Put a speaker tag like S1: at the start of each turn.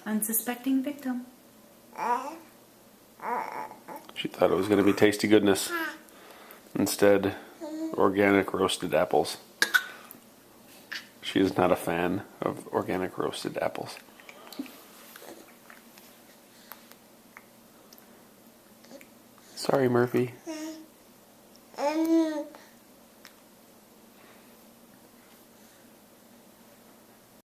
S1: Unsuspecting victim.
S2: She thought it was going to be tasty goodness. Instead, organic roasted apples. She is not a fan of organic roasted apples. Sorry, Murphy.